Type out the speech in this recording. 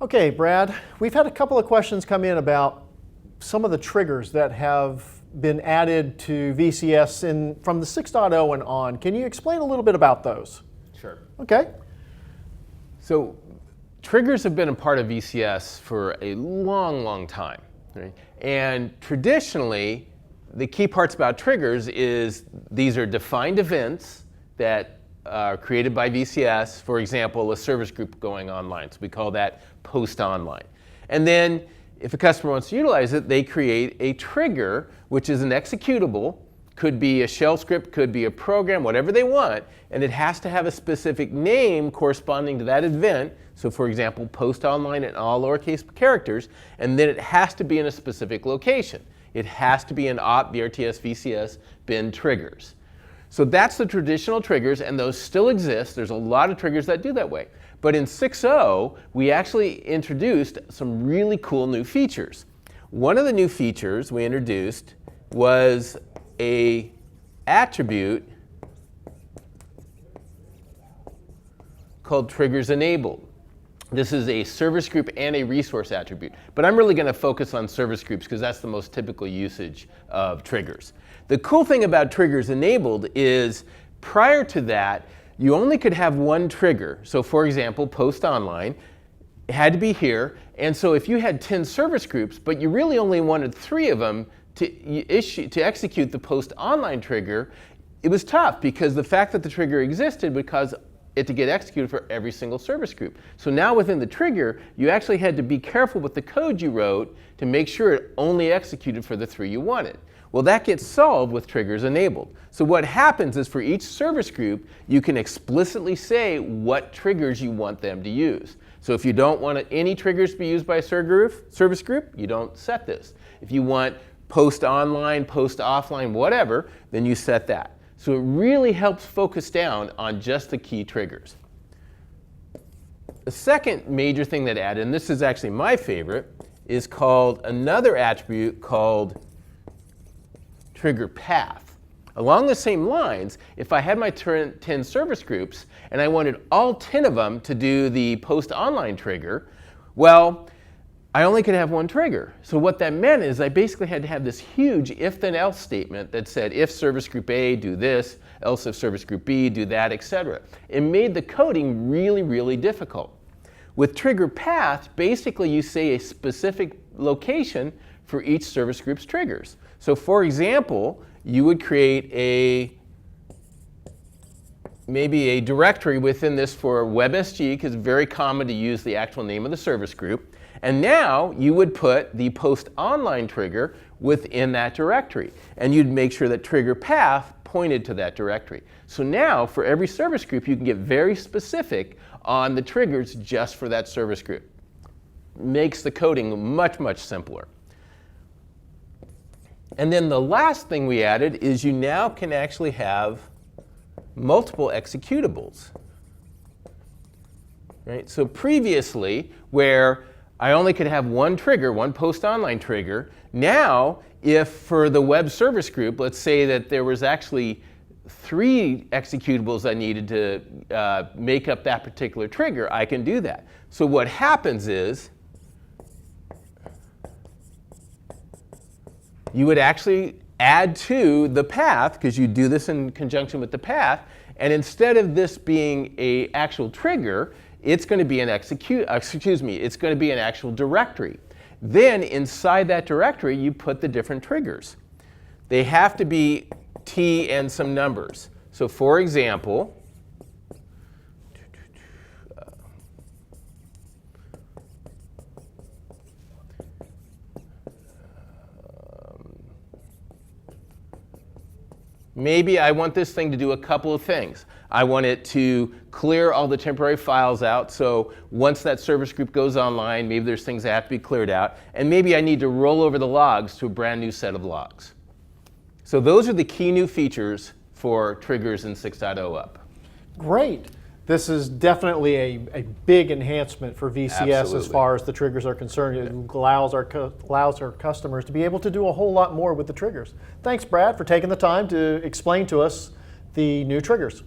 Okay, Brad, we've had a couple of questions come in about some of the triggers that have been added to VCS from the 6.0 and on. Can you explain a little bit about those? Sure. Okay. So triggers have been a part of VCS for a long, long time. Right? And traditionally, the key parts about triggers is these are defined events that are created by VCS. For example, a service group going online. So we call that post online. And then if a customer wants to utilize it, they create a trigger, which is an executable. Could be a shell script, could be a program, whatever they want, and it has to have a specific name corresponding to that event. So for example, post online in all lowercase characters, and then it has to be in a specific location. It has to be in OP, BRTS, VCS, bin triggers. So that's the traditional triggers, and those still exist. There's a lot of triggers that do that way. But in 6.0, we actually introduced some really cool new features. One of the new features we introduced was a attribute called triggers enabled. This is a service group and a resource attribute, but I'm really going to focus on service groups because that's the most typical usage of triggers. The cool thing about triggers enabled is prior to that, you only could have one trigger. So for example, post online, it had to be here, and so if you had 10 service groups, but you really only wanted 3 of them to execute the post online trigger, it was tough because the fact that the trigger existed would cause it to get executed for every single service group. So now within the trigger, you actually had to be careful with the code you wrote to make sure it only executed for the 3 you wanted. Well, that gets solved with triggers enabled. So what happens is for each service group, you can explicitly say what triggers you want them to use. So if you don't want any triggers to be used by a service group, you don't set this. If you want post online, post offline, whatever, then you set that. So it really helps focus down on just the key triggers. The second major thing that added, and this is actually my favorite, is called another attribute called trigger path. Along the same lines, if I had my 10 service groups and I wanted all 10 of them to do the post online trigger, well, I only could have one trigger. So what that meant is I basically had to have this huge if then else statement that said if service group A, do this, else if service group B, do that, etc. It made the coding really, really difficult. With trigger path, basically you say a specific location for each service group's triggers. So for example, you would create maybe a directory within this for WebSG, because it's very common to use the actual name of the service group. And now you would put the post online trigger within that directory. And you'd make sure that trigger path pointed to that directory. So now for every service group, you can get very specific on the triggers just for that service group. Makes the coding much, much simpler. And then the last thing we added is you now can actually have multiple executables. Right? So previously, where I only could have one trigger, one post online trigger, now if for the web service group, let's say that there was actually 3 executables I needed to make up that particular trigger, I can do that. So what happens is you would actually add to the path, because you do this in conjunction with the path, and instead of this being an actual trigger, it's going to be an it's going to be an actual directory. Then inside that directory, you put the different triggers. They have to be T and some numbers. So for example, maybe I want this thing to do a couple of things. I want it to clear all the temporary files out, so once that service group goes online, maybe there's things that have to be cleared out, and maybe I need to roll over the logs to a brand new set of logs. So those are the key new features for triggers in 6.0 up. Great. This is definitely a big enhancement for VCS. Absolutely. As far as the triggers are concerned. It allows our customers to be able to do a whole lot more with the triggers. Thanks, Brad, for taking the time to explain to us the new triggers.